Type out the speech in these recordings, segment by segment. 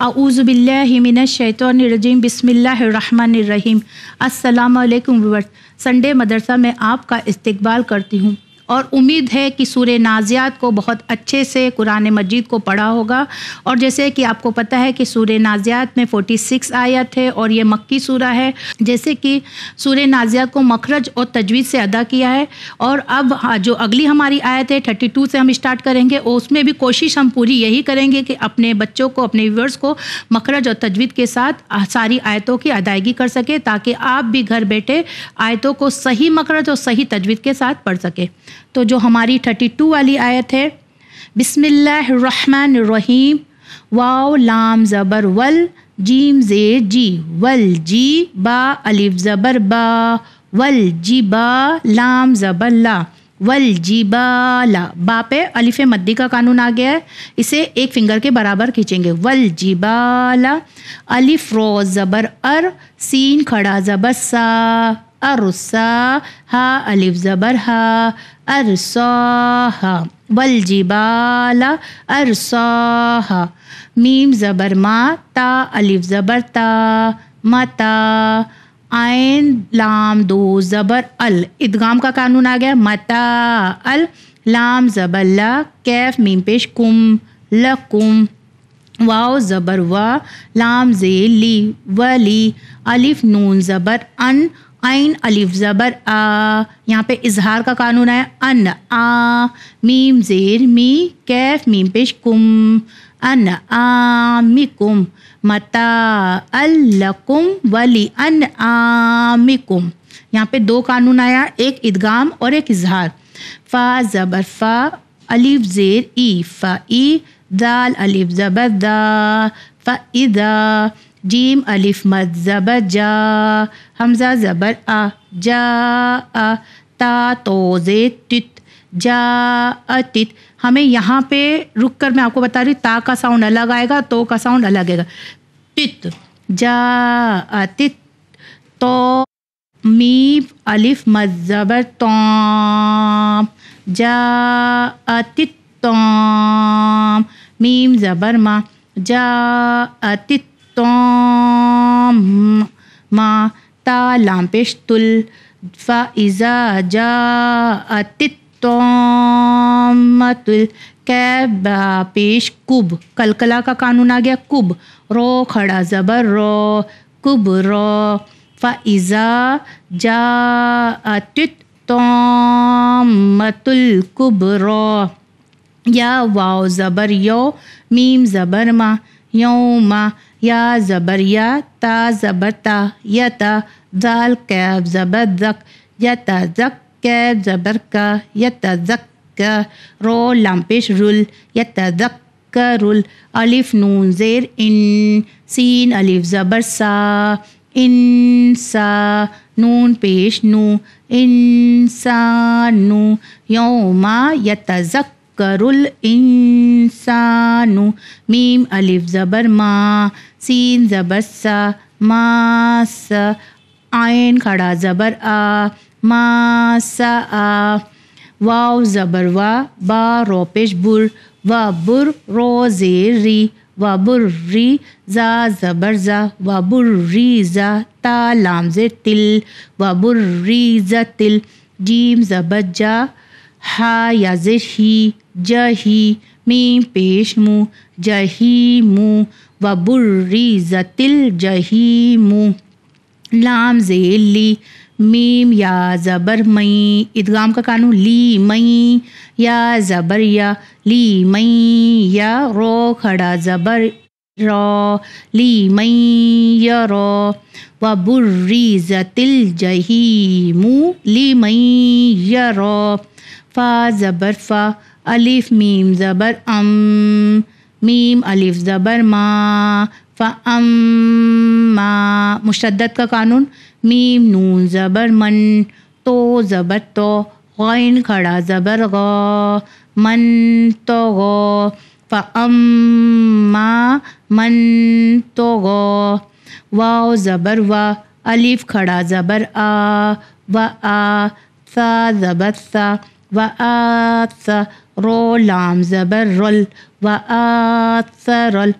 اعوذ باللہ من الشیطان الرجیم بسم اللہ الرحمن الرحیم۔ السلام علیکم ویورز، سنڈے مدرسہ میں آپ کا استقبال کرتی ہوں اور امید ہے کہ سورہ نازعات کو بہت اچھے سے قرآن مجید کو پڑھا ہوگا۔ اور جیسے کہ آپ کو پتہ ہے کہ سورہ نازعات میں 46 آیت ہے اور یہ مکی سورہ ہے۔ جیسے کہ سورہ نازعات کو مخرج اور تجوید سے ادا کیا ہے، اور اب جو اگلی ہماری آیت ہے 32 سے ہم اسٹارٹ کریں گے، اور اس میں بھی کوشش ہم پوری یہی کریں گے کہ اپنے بچوں کو، اپنے ویورز کو مخرج اور تجوید کے ساتھ ساری آیتوں کی ادائیگی کر سکے، تاکہ آپ بھی گھر بیٹھے آیتوں کو صحیح مخرج اور صحیح تجوید کے ساتھ پڑھ سکے۔ تو جو ہماری 32 والی آیت ہے، بسم اللہ الرحمن الرحیم، واو لام زبر ول، جیم زیر جی، ول جی، با الف زبر با، ول جی با، لام زبر لا، ول جی با لا، با پہ الف مدی کا قانون آ گیا ہے، اسے ایک فنگر کے برابر کھینچیں گے، ول جی با لا، الف رو زبر ار، سین کھڑا زبر سا، ارسا، ہا الف زبر ہا، ارساہا، والجبال ارساہا، میم زبر ما، تا الف زبر تا، متا، عین لام دو زبر ال، ادغام کا قانون آ گیا، متا ال، لام زبر لا، کیف میم پیش کم، لکم، واو زبر وا، لام زیر لی، ولی، الف نون زبر ان، عین الف زبر آ، یہاں پہ اظہار کا قانون ہے، ان آ، میم زیر می، کیف میم پیش کم، ان آمکم، متاع لکم ولی انعامکم، یہاں پہ دو قانون آیا، ایک ادغام اور ایک اظہار۔ فا زبر فا، الف زیر ای، فای، دال الف زبر دا، فاذا، جیم الف مد زبر جا، حمزہ زبر آ، جا آ، تا تو زیر تت، جا اتت۔ ہمیں یہاں پہ رک کر میں آپ کو بتا رہی ہوں، تا کا ساؤنڈ الگ آئے گا، تو کا ساؤنڈ الگ آئے گا، تت، جا اتت، تو، میم الف مد زبر تام، جا اتت تام، میم زبر ما، جا اتت تام ما، تا لام پیش تل، فاذا جاءت الطامۃ، کیف با پیش کب، کلکلا کا قانون آ گیا، کب، رو کھڑا زبر رو، کب رو، فاذا جاءت الطامۃ الکبریٰ، یا واو زبر یو، میم زبر ما، یوم، یا زبر یا، تا زبر تا، یتا، ذال کیف زبر ذک، یتذک، کیف زبر کا، یتذکر، رو لام پیش رل، یتذکرل، الف نون زیر ان، سین الف زبر سا، انسا، نون پیش نو، انسانو، یوم یتذکر الانسان، میم الف زبر ما، سین زبر سا، ماس، عین کھڑا زبر آ، ماسا، واو زبر وا، با رو پیش بر، و بر، رو زیر ری، و بر ری، زا زبر زا، و بر ری زا، تا لام زیر تل، و بر ری زا تل، جیم زبر جا، ہا یا زیر ہی، جہی، میم پیش مو، جہیمو، و بر ری زا تل جہیمو، لام زیر لی، میم یا زبر مئی، ادغام کا قانون، لی مئی، یا زبر یا، لی مئی یا، رو کھڑا زبر رو، لی مئی یا رو، و برزت الجحیم لمن یری، فا زبر فا، الف میم زبر ام، میم الف زبر ما، فاما، مشدد کا قانون، میم نون زبر من، تو زبر تو، غین کھڑا زبر غا، من تو غا، فاما من طغی، واو زبر وا، الف کھڑا زبر آ، و آ، ثا زبر ثا، و آ، رو لام زبر رل، و آثرل،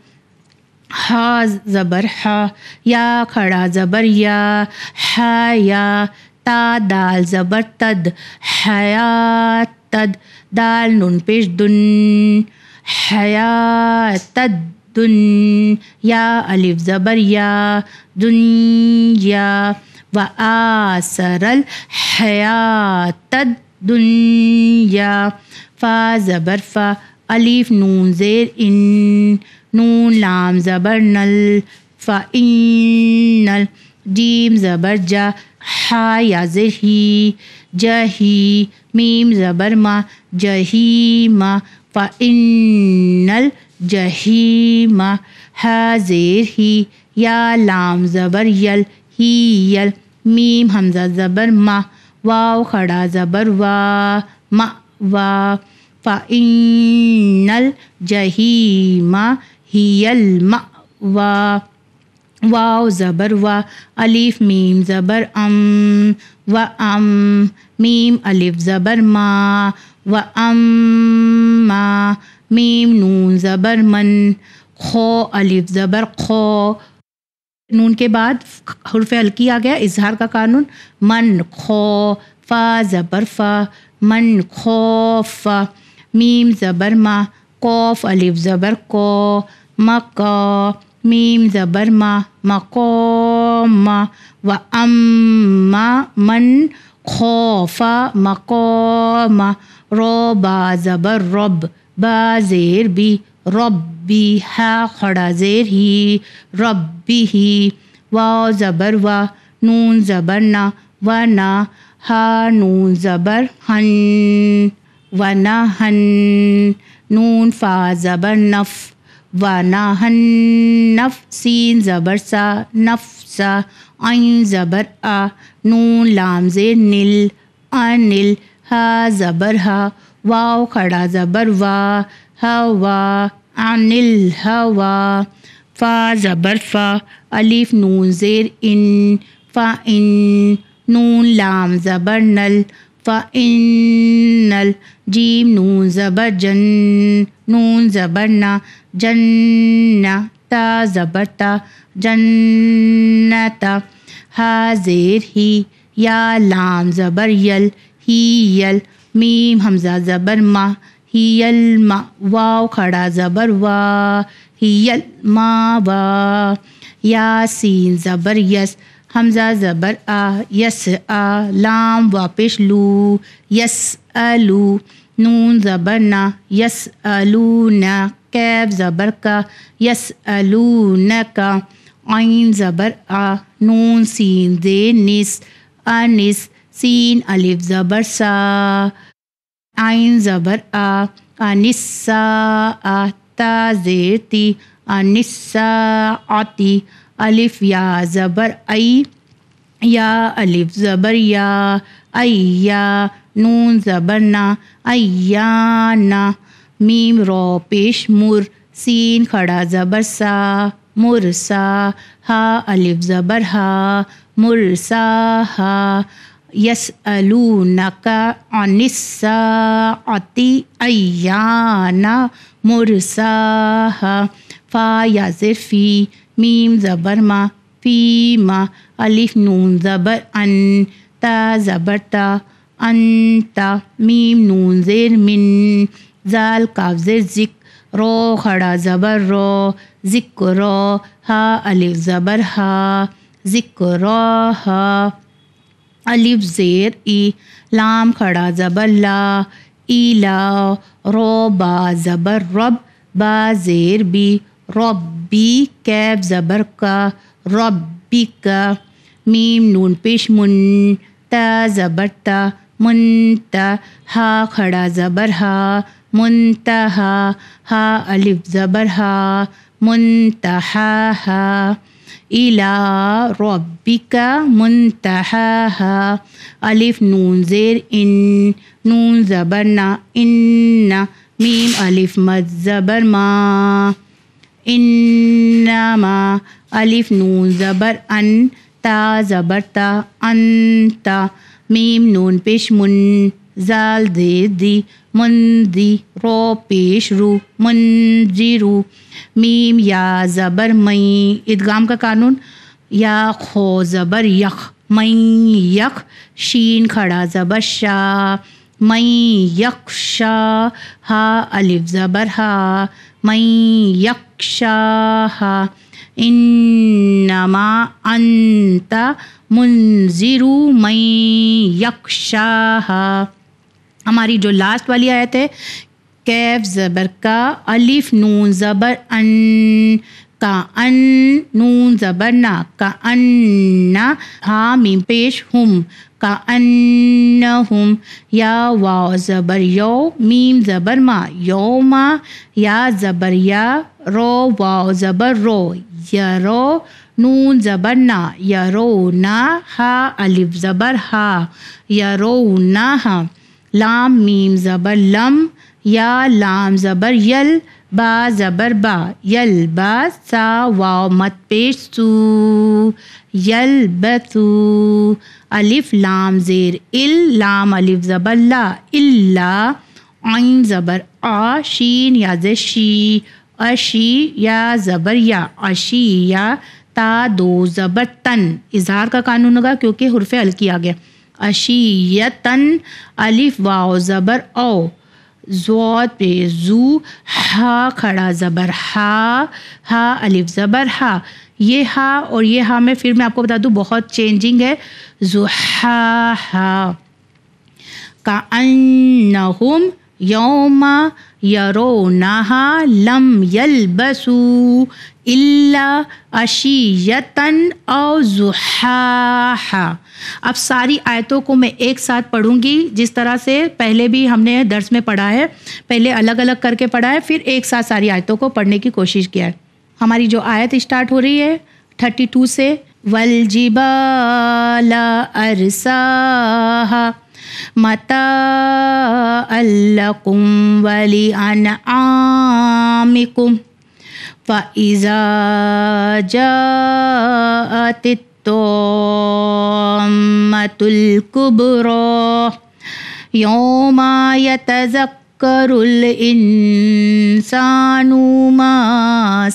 ہا زبر ہا، یا کھڑا زبر یا، حیا، تا دال زبر تد، حیاتد، دال نون پیش دن، حیاتد دن، یا الف زبر یا، دنیا، و آثر الحیات الدنیا، فا زبر فا، الف نون زیر ان، نون لام زبر نل، فإنل، جیم زبر جا، حا یا زر ہی، جہی، میم زبر ما، جہیم، فإنل جہیم، ہا زیر ہی، یا لام زبر یل، ہی یل، میم حمزہ زبر ما، واو کھڑا زبر وا، ما وا، فإن الجحیم ہی المأوی، واو زبر وا، الف میم زبر ام، و ام، میم الف زبر ما، و اما، میم نون زبر من، خو الف زبر خو، نون کے بعد حرف ہلکی آ گیا، اظہار کا قانون، من خو، فا زبر فا، من خوف، میم زبر ما، قوف الف زبر کو، مکا، میم زبر ما، مقام، و اما من خوف مقام، رو با زبر رب، با زیر بی، ربی، ہا کھڑا زیر ہی، ربی ہی، واو زبر وا، نون زبر نا، و نا، ہا نون زبر ہن، و نا ہن، نون فا زبر نف، و نا ہن نف، سین زبر سا، نفسا، عین زبر آ، نون لام زیر نل، انل، ہا زبر ہا، واو کھڑا زبر وا، ہوا، انل ہوا، فا زبر فا، الف نون زیر ان، فإن، نون لام زبر نل، فإنل، جیم نون زبر جن، نون زبر نا، جنہ، تا زبر تا، جنتا، ہا زیر ہی، یا لام زبر یل، ہی یل، میم حمزہ زبر ما، ہی الما، واو کھڑا زبر وا، ہی الما، یا سین زبر یس، حمزہ زبر آ، یس آ، لام واپش لو، یس الو، نون زبر نا، یس الونا، کیف زبر کا، یس الونکا، عین زبر آ، نون سین زیر نس، انس، سین الف زبر سا، عین زبر آ، انسا، تا زیر تی، انساعتی، الف یا زبر ای، یا الف زبر یا، ایا، نون زبر نا، ایانا، میم رو پیش مر، سین کھڑا زبر سا، مرسا، ہا الف زبر ہا، مرساہا، یسألونک عن الساعة ایان مرساہا، فا یا زر فی، میم زبر ما، فیما، الف نون زبر ان، تا زبر تا، انتا، میم نون زیر من، زال کاف زیر ذک، رو کھڑا زبر رو، ذکر، ہا الف زبر ہا، ذکرہا، الف زیر ای، لام کھڑا زبر لا، ایلا، رو با زبر رب، با زیر بی، ربی، کیف زبر کا، ربی کا، میم نون پیش من، تا زبر تا، منتا، ہا کھڑا زبر ہا، منتہا، ہا الف زبر ہا، منتہاہا، الی ربک منتہاہا، الف نون زیر ان، نون زبر نا، ان، میم الف مد زبر ما، انما، الف نون زبر ان، تا زبر تا، انتا، میم نون پیش من، زال زیر دی، منذی رو پیش رو منذرو، میم یا زبر مئی ادغام کا قانون، یا خو زبر یخ مئی یک، شین کھڑا زبر شا مئی یکشا، ہا الف زبر ہا مئی یکشا ہا، انما انت منذر من یخشاہا۔ ہماری جو لاسٹ والی آیت ہے، کیف زبر کا، الف نون زبر ان کا ان، نون زبر نا کا ان، ہا میم پیش ہم کا انہم، یا واو زبر یو میم زبر ما یوما، یا زبر یا رو واو زبر رو یرو، نون زبر نا یرونا، ہا الف زبر ہا یرونہا، لام میم زبر لم، یا لام زبر یل، با زبر با یل با، سا واو مت پیش سو یلبسو، الف لام زیر ال، لام الف زبر لا الا، عین زبر آ، شین یا زشی اشی، یا زبر یا اشی یا، تا دو زبر تن، اظہار کا قانون ہوگا کیونکہ حرف ہلکی آ گیا، اشیتن، الف واو زبر او، زواد پہ زو، ہا کھڑا زبر ہا، ہا الف زبر ہا، یہ ہا اور یہ ہا میں پھر میں آپ کو بتا دوں بہت چینجنگ ہے، زحاہا، کأنہم یوم یرونہا لم یلبسوا الا عشیۃً او ضحاہا۔ اب ساری آیتوں کو میں ایک ساتھ پڑھوں گی جس طرح سے پہلے بھی ہم نے درس میں پڑھا ہے، پہلے الگ الگ کر کے پڑھا ہے، پھر ایک ساتھ ساری آیتوں کو پڑھنے کی کوشش کیا ہے۔ ہماری جو آیت اسٹارٹ ہو رہی ہے 32 سے، والجبال ارساہا متاعا لکم ولانعامکم، فَإِذَا جَاءَتِ الطَّامَّةُ الْكُبْرَىٰ يَوْمَ يَتَذَكَّرُ الْإِنسَانُ مَا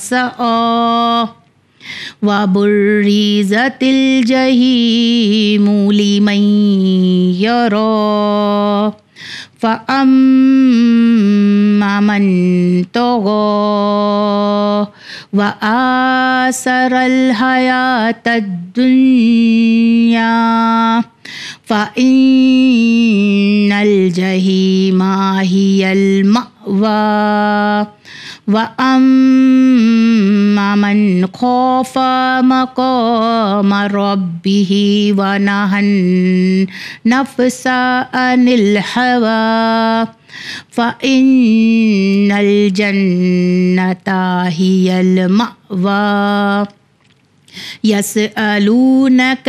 سَعَىٰ وَبُرِّزَتِ الْجَحِيمُ لِمَن يَرَىٰ فَأَمَّا مَن طَغَىٰ وَآثَرَ الْحَيَاةَ الدُّنْيَا فَإِنَّ الْجَحِيمَ هِيَ الْمَأْوَىٰ وَأَمَّا مَنْ خَافَ مَقَامَ رَبِّهِ وَنَهَى النَّفْسَ عَنِ الْهَوَىٰ فَإِنَّ الْجَنَّةَ هِيَ الْمَأْوَىٰ يَسْأَلُونَكَ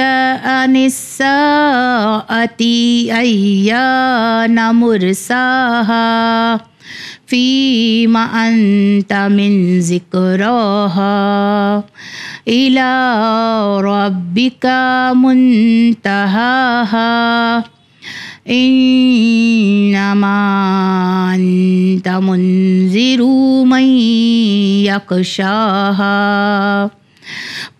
عَنِ السَّاعَةِ أَيَّانَ مُرْسَاهَا فِيمَ أَنْتَ مِنْ ذِكْرَاهَا إِلَىٰ رَبِّكَ مُنْتَهَاهَا إِنَّمَا أَنْتَ مُنْذِرُ مَن يَخْشَاهَا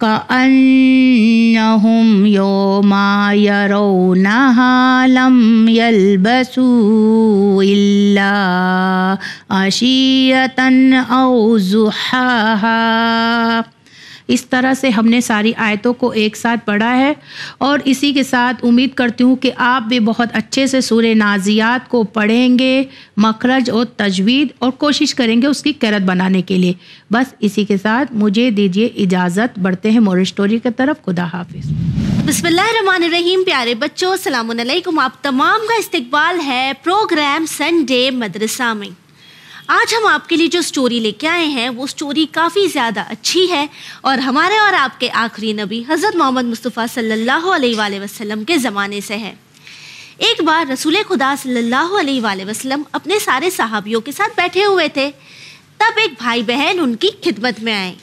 كأنهم يوم يرونها لم يلبسوا إلا عشية أو ضحاها۔ اس طرح سے ہم نے ساری آیتوں کو ایک ساتھ پڑھا ہے، اور اسی کے ساتھ امید کرتی ہوں کہ آپ بھی بہت اچھے سے سورہ نازیات کو پڑھیں گے، مخرج اور تجوید، اور کوشش کریں گے اس کی قرأت بنانے کے لیے۔ بس اسی کے ساتھ مجھے دیجیے اجازت، بڑھتے ہیں مورل اسٹوری کی طرف۔ خدا حافظ۔ بسم اللہ الرحمن الرحیم۔ پیارے بچوں، السلام علیکم، آپ تمام کا استقبال ہے پروگرام سنڈے مدرسہ میں۔ آج ہم آپ کے لیے جو سٹوری لے کے آئے ہیں وہ سٹوری کافی زیادہ اچھی ہے، اور ہمارے اور آپ کے آخری نبی حضرت محمد مصطفیٰ صلی اللہ علیہ وآلہ وسلم کے زمانے سے ہے۔ ایک بار رسول خدا صلی اللہ علیہ وآلہ وسلم اپنے سارے صحابیوں کے ساتھ بیٹھے ہوئے تھے، تب ایک بھائی بہن ان کی خدمت میں آئے۔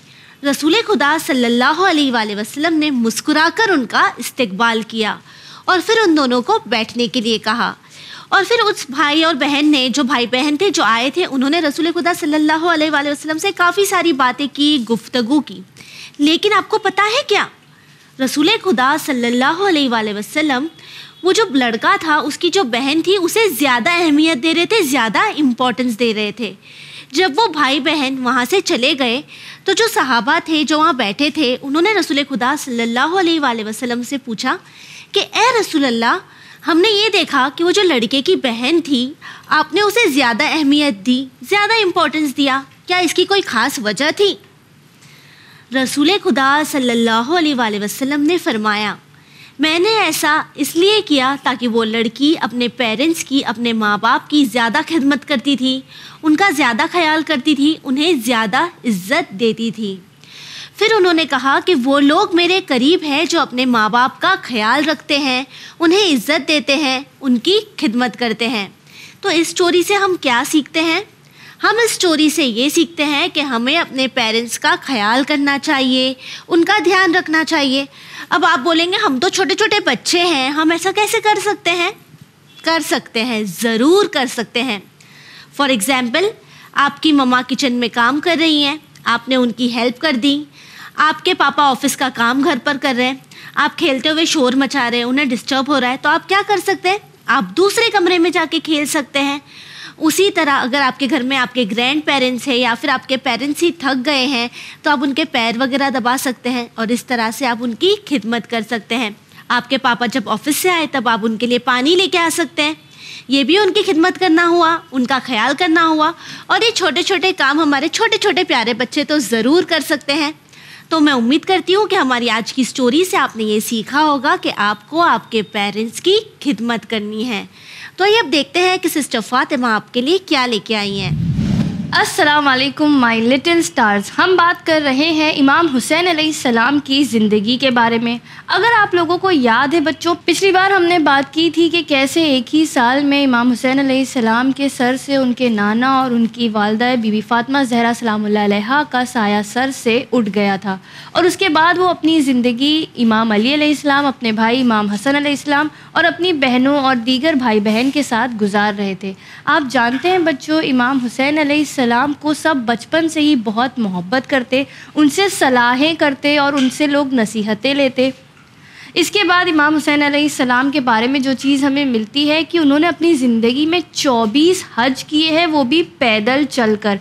رسول خدا صلی اللہ علیہ وآلہ وسلم نے مسکرا کر ان کا استقبال کیا اور پھر ان دونوں کو بیٹھنے کے لیے کہا، اور پھر اس بھائی اور بہن نے، جو بھائی بہن تھے جو آئے تھے، انہوں نے رسول خدا صلی اللہ علیہ وآلہ وسلم سے کافی ساری باتیں کی، گفتگو کی. لیکن آپ کو پتہ ہے کیا، رسول خدا صلی اللہ علیہ وآلہ وسلم وہ جو لڑکا تھا، اس کی جو بہن تھی، اسے زیادہ اہمیت دے رہے تھے، زیادہ امپورٹنس دے رہے تھے. جب وہ بھائی بہن وہاں سے چلے گئے تو جو صحابہ تھے جو وہاں بیٹھے تھے، انہوں نے رسول خدا صلی اللہ علیہ وآلہ وسلم سے پوچھا کہ اے رسول اللہ، ہم نے یہ دیکھا کہ وہ جو لڑکے کی بہن تھی، آپ نے اسے زیادہ اہمیت دی، زیادہ امپورٹنس دیا، کیا اس کی کوئی خاص وجہ تھی؟ رسول خدا صلی اللہ علیہ وآلہ وسلم نے فرمایا، میں نے ایسا اس لیے کیا تاکہ وہ لڑکی اپنے پیرنٹس کی، اپنے ماں باپ کی زیادہ خدمت کرتی تھی، ان کا زیادہ خیال کرتی تھی، انہیں زیادہ عزت دیتی تھی. پھر انہوں نے کہا کہ وہ لوگ میرے قریب ہیں جو اپنے ماں باپ کا خیال رکھتے ہیں، انہیں عزت دیتے ہیں، ان کی خدمت کرتے ہیں. تو اس اسٹوری سے ہم کیا سیکھتے ہیں؟ ہم اس اسٹوری سے یہ سیکھتے ہیں کہ ہمیں اپنے پیرنٹس کا خیال کرنا چاہیے، ان کا دھیان رکھنا چاہیے. اب آپ بولیں گے ہم تو چھوٹے چھوٹے بچے ہیں، ہم ایسا کیسے کر سکتے ہیں؟ کر سکتے ہیں، ضرور کر سکتے ہیں. فار ایگزامپل، آپ کی مما کچن میں کام کر رہی ہیں، آپ نے ان کی ہیلپ کر دی. آپ کے پاپا آفس کا کام گھر پر کر رہے ہیں، آپ کھیلتے ہوئے شور مچا رہے ہیں، انہیں ڈسٹرب ہو رہا ہے، تو آپ کیا کر سکتے ہیں؟ آپ دوسرے کمرے میں جا کے کھیل سکتے ہیں. اسی طرح اگر آپ کے گھر میں آپ کے گرینڈ پیرنٹس ہیں یا پھر آپ کے پیرنٹس ہی تھک گئے ہیں تو آپ ان کے پیر وغیرہ دبا سکتے ہیں اور اس طرح سے آپ ان کی خدمت کر سکتے ہیں. آپ کے پاپا جب آفس سے آئے تب آپ ان کے لیے پانی لے کے آ سکتے ہیں، یہ بھی ان کی خدمت کرنا ہوا، ان کا خیال کرنا ہوا. اور یہ چھوٹے چھوٹے کام ہمارے چھوٹے چھوٹے پیارے بچے تو ضرور کر سکتے ہیں. تو میں امید کرتی ہوں کہ ہماری آج کی اسٹوری سے آپ نے یہ سیکھا ہوگا کہ آپ کو آپ کے پیرنٹس کی خدمت کرنی ہے. تو یہ اب دیکھتے ہیں کہ سسٹر فاطمہ آپ کے لیے کیا لے کے آئی ہیں. السلام علیکم مائی لٹل سٹارز. ہم بات کر رہے ہیں امام حسین علیہ السلام کی زندگی کے بارے میں. اگر آپ لوگوں کو یاد ہے بچوں، پچھلی بار ہم نے بات کی تھی کہ کیسے ایک ہی سال میں امام حسین علیہ السلام کے سر سے ان کے نانا اور ان کی والدہ بی بی فاطمہ زہرا سلام اللہ علیہا کا سایہ سر سے اٹھ گیا تھا، اور اس کے بعد وہ اپنی زندگی امام علی علیہ السلام، اپنے بھائی امام حسن علیہ السلام اور اپنی بہنوں اور دیگر بھائی بہن کے ساتھ گزار رہے تھے. آپ جانتے ہیں بچوں، امام حسین علیہ السلام کو سب بچپن سے ہی بہت محبت کرتے، ان سے صلاحیں کرتے اور ان سے لوگ نصیحتیں لیتے. اس کے بعد امام حسین علیہ السلام کے بارے میں جو چیز ہمیں ملتی ہے کہ انہوں نے اپنی زندگی میں 24 حج کیے ہیں، وہ بھی پیدل چل کر.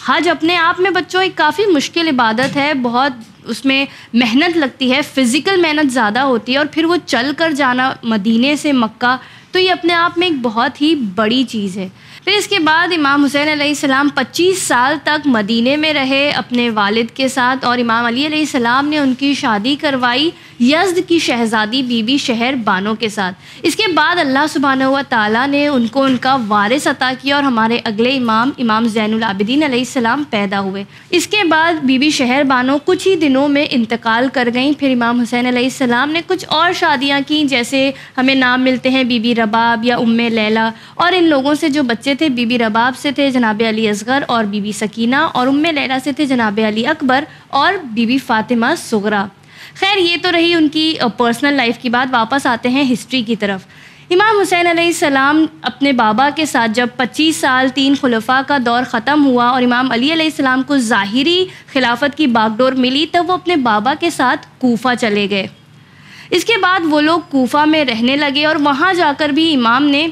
حج اپنے آپ میں بچوں ایک کافی مشکل عبادت ہے، بہت اس میں محنت لگتی ہے، فزیکل محنت زیادہ ہوتی ہے، اور پھر وہ چل کر جانا مدینے سے مکہ، تو یہ اپنے آپ میں ایک بہت ہی بڑی چیز ہے. پھر اس کے بعد امام حسین علیہ السلام 25 سال تک مدینے میں رہے اپنے والد کے ساتھ، اور امام علی علیہ السلام نے ان کی شادی کروائی یزد کی شہزادی بی بی شہر بانو کے ساتھ. اس کے بعد اللہ سبحانہ و تعالیٰ نے ان کو ان کا وارث عطا کیا اور ہمارے اگلے امام امام زین العابدین علیہ السلام پیدا ہوئے. اس کے بعد بی بی شہر بانو کچھ ہی دنوں میں انتقال کر گئیں. پھر امام حسین علیہ السلام نے کچھ اور شادیاں کیں، جیسے ہمیں نام ملتے ہیں بی بی رباب یا ام لیلہ، اور ان لوگوں سے جو بچے تھے بی بی رباب سے تھے جناب علی اصغر اور بی بی سکینہ، اور ام لیلہ سے تھے جناب علی اکبر اور بی بی فاطمہ صغریٰ. خیر یہ تو رہی ان کی پرسنل لائف کی بات. واپس آتے ہیں ہسٹری کی طرف. امام حسین علیہ السلام اپنے بابا کے ساتھ جب 25 سال 3 خلفاء کا دور ختم ہوا اور امام علی علیہ السلام کو ظاہری خلافت کی باغ ڈور ملی، تب وہ اپنے بابا کے ساتھ کوفہ چلے گئے. اس کے بعد وہ لوگ کوفہ میں رہنے لگے اور وہاں جا کر بھی امام نے،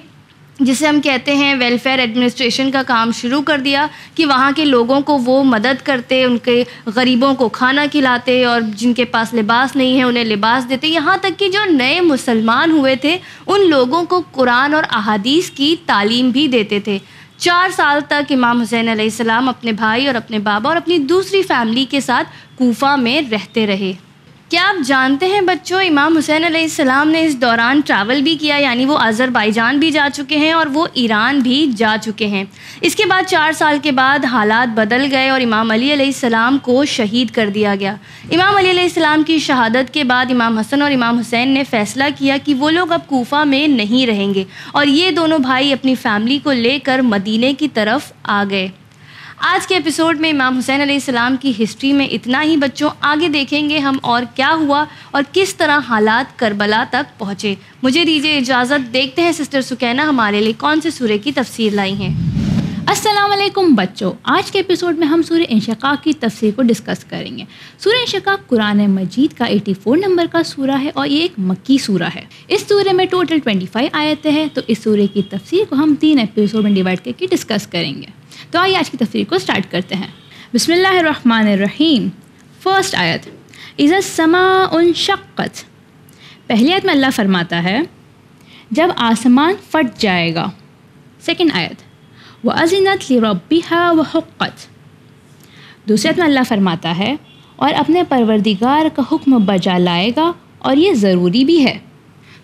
جسے ہم کہتے ہیں ویلفیئر ایڈمنسٹریشن کا کام شروع کر دیا کہ وہاں کے لوگوں کو وہ مدد کرتے، ان کے غریبوں کو کھانا کھلاتے اور جن کے پاس لباس نہیں ہے انہیں لباس دیتے. یہاں تک کہ جو نئے مسلمان ہوئے تھے ان لوگوں کو قرآن اور احادیث کی تعلیم بھی دیتے تھے. 4 سال تک امام حسین علیہ السلام اپنے بھائی اور اپنے بابا اور اپنی دوسری فیملی کے ساتھ کوفہ میں رہتے رہے. کیا آپ جانتے ہیں بچوں، امام حسین علیہ السلام نے اس دوران ٹریول بھی کیا، یعنی وہ آذربائیجان بھی جا چکے ہیں اور وہ ایران بھی جا چکے ہیں. اس کے بعد 4 سال کے بعد حالات بدل گئے اور امام علی علیہ السلام کو شہید کر دیا گیا. امام علی علیہ السلام کی شہادت کے بعد امام حسن اور امام حسین نے فیصلہ کیا کہ وہ لوگ اب کوفہ میں نہیں رہیں گے، اور یہ دونوں بھائی اپنی فیملی کو لے کر مدینے کی طرف آ گئے. آج کے ایپیسوڈ میں امام حسین علیہ السلام کی ہسٹری میں اتنا ہی بچوں. آگے دیکھیں گے ہم اور کیا ہوا اور کس طرح حالات کربلا تک پہنچے. مجھے دیجیے اجازت. دیکھتے ہیں سسٹر سکینہ ہمارے لیے کون سے سورے کی تفسیر لائی ہیں. السلام علیکم بچوں. آج کے ایپیسوڈ میں ہم سورہ انشقاق کی تفسیر کو ڈسکس کریں گے. سورہ انشقاق قرآن مجید کا 84 نمبر کا سورہ ہے اور یہ ایک مکی سورہ ہے. اس سورہ میں ٹوٹل 25 آیتیں ہیں. تو اس سورہ کی تفسیر کو ہم 3 ایپیسوڈ میں ڈیوائڈ کر کے ڈسکس کریں گے. تو آئیے آج کی تفسیر کو سٹارٹ کرتے ہیں. بسم اللہ الرحمن الرحیم. فرسٹ آیت اذا السماء انشقت. پہلی آیت میں اللہ فرماتا ہے جب آسمان پھٹ جائے گا. سیکنڈ آیت وَأَذِنَتْ لِرَبِّهَا وَحُقَّتْ. دوسری آیت میں اللہ فرماتا ہے اور اپنے پروردگار کا حکم بجا لائے گا اور یہ ضروری بھی ہے.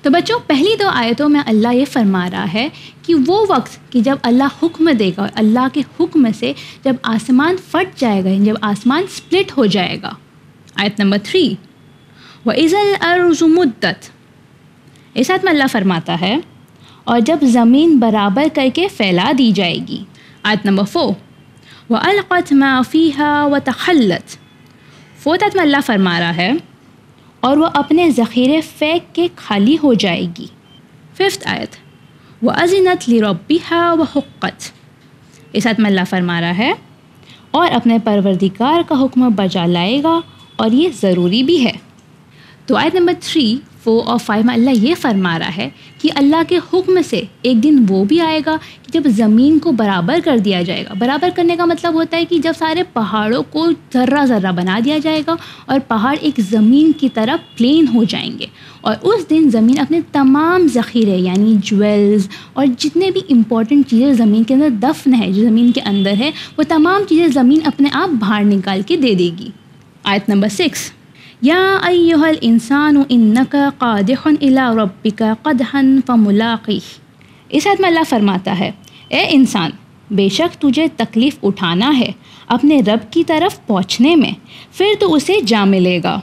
تو بچوں پہلی 2 آیتوں میں اللہ یہ فرما رہا ہے کہ وہ وقت کہ جب اللہ حکم دے گا اور اللہ کے حکم سے جب آسمان پھٹ جائے گا، جب آسمان سپلٹ ہو جائے گا. آیت نمبر 3 وَإِذَا الْأَرْضُ مُدَّتْ. اس آیت میں اللہ فرماتا ہے اور جب زمین برابر کر کے پھیلا دی جائے گی. آیت نمبر 4 وَأَلْقَتْ مَا فِيهَا وَتَخَلَّتْ. فورتھ آیت میں اللہ فرما رہا ہے اور وہ اپنے ذخیرے پھینک کے خالی ہو جائے گی. ففتھ آیت وَأَذِنَتْ لِرَبِّهَا وَحُقَّتْ. اس آیت میں اللہ فرما رہا ہے اور اپنے پروردگار کا حکم بجا لائے گا اور یہ ضروری بھی ہے. تو آیت نمبر 3 4 اور 5 میں اللہ یہ فرما رہا ہے کہ اللہ کے حکم سے ایک دن وہ بھی آئے گا کہ جب زمین کو برابر کر دیا جائے گا. برابر کرنے کا مطلب ہوتا ہے کہ جب سارے پہاڑوں کو ذرہ ذرہ بنا دیا جائے گا اور پہاڑ ایک زمین کی طرف پلین ہو جائیں گے. اور اس دن زمین اپنے تمام ذخیرے یعنی جویلز اور جتنے بھی امپورٹنٹ چیزیں زمین کے اندر دفن ہے، جو زمین کے اندر ہے، وہ تمام چیزیں زمین اپنے آپ باہر نکال کے دے دے گی. آیت نمبر 6 یا ایھا الانسان انک قادح الی ربک قدحا فملاقیہ. اس آیت میں اللہ فرماتا ہے اے انسان بے شک تجھے تکلیف اٹھانا ہے اپنے رب کی طرف پہنچنے میں، پھر تو اسے جا ملے گا.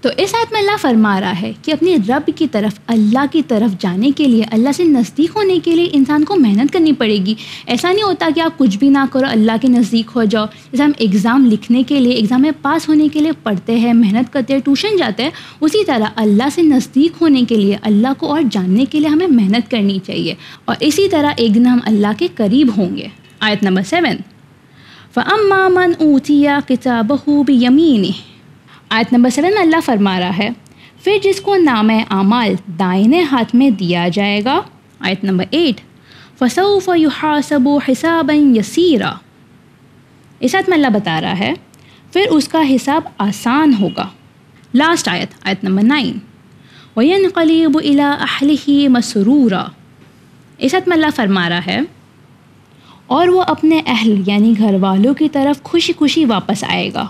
تو اس آیت میں اللہ فرما رہا ہے کہ اپنے رب کی طرف، اللہ کی طرف جانے کے لیے، اللہ سے نزدیک ہونے کے لیے انسان کو محنت کرنی پڑے گی. ایسا نہیں ہوتا کہ آپ کچھ بھی نہ کرو اللہ کے نزدیک ہو جاؤ. جیسے ہم ایگزام لکھنے کے لیے، ایگزام میں پاس ہونے کے لیے پڑھتے ہیں، محنت کرتے ہیں، ٹیوشن جاتے ہیں، اسی طرح اللہ سے نزدیک ہونے کے لیے، اللہ کو اور جاننے کے لیے ہمیں محنت کرنی چاہیے. اور اسی طرح ایک دن ہم اللہ کے قریب ہوں گے. آیت نمبر 7 فَأَمَّا مَنْ أُوتِيَ كِتَابَهُ بِيَمِينِهِ. آیت نمبر 7 میں اللہ فرما رہا ہے پھر جس کو نامہ اعمال دائنے ہاتھ میں دیا جائے گا. آیت نمبر 8 فَسَوْفَ يُحَاسَبُ حِسَابًا يَسِيرًا. اس آیت میں اللہ بتا رہا ہے پھر اس کا حساب آسان ہوگا. لاسٹ آیت، آیت نمبر 9 وَيَنْقَلِبُ إِلَىٰ أَهْلِهِ مَسْرُورًا. اس آیت میں اللہ فرما رہا ہے اور وہ اپنے اہل یعنی گھر والوں کی طرف خوشی خوشی واپس آئے گا.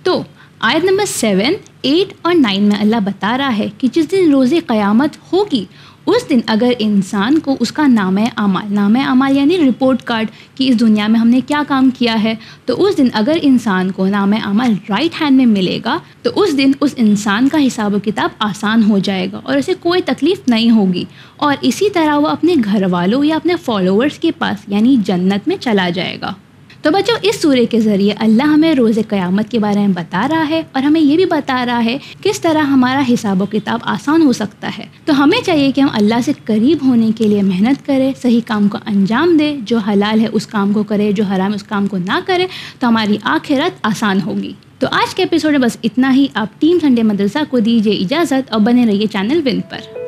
تو آیت نمبر 7 8 اور 9 میں اللہ بتا رہا ہے کہ جس دن روز قیامت ہوگی اس دن اگر انسان کو اس کا نامہ اعمال یعنی رپورٹ کارڈ کہ اس دنیا میں ہم نے کیا کام کیا ہے، تو اس دن اگر انسان کو نامہ اعمال رائٹ ہینڈ میں ملے گا تو اس دن اس انسان کا حساب و کتاب آسان ہو جائے گا اور اسے کوئی تکلیف نہیں ہوگی. اور اسی طرح وہ اپنے گھر والوں یا اپنے فالوورز کے پاس یعنی جنت میں چلا جائے گا. تو بچوں اس سورے کے ذریعے اللہ ہمیں روز قیامت کے بارے میں بتا رہا ہے اور ہمیں یہ بھی بتا رہا ہے کس طرح ہمارا حساب و کتاب آسان ہو سکتا ہے. تو ہمیں چاہیے کہ ہم اللہ سے قریب ہونے کے لیے محنت کریں، صحیح کام کو انجام دیں، جو حلال ہے اس کام کو کرے، جو حرام ہے اس کام کو نہ کرے، تو ہماری آخرت آسان ہوگی. تو آج کے ایپیسوڈ میں بس اتنا ہی. آپ ٹیم سنڈے مدرسہ کو دیجیے اجازت اور بنے رہیے چینل ون پر.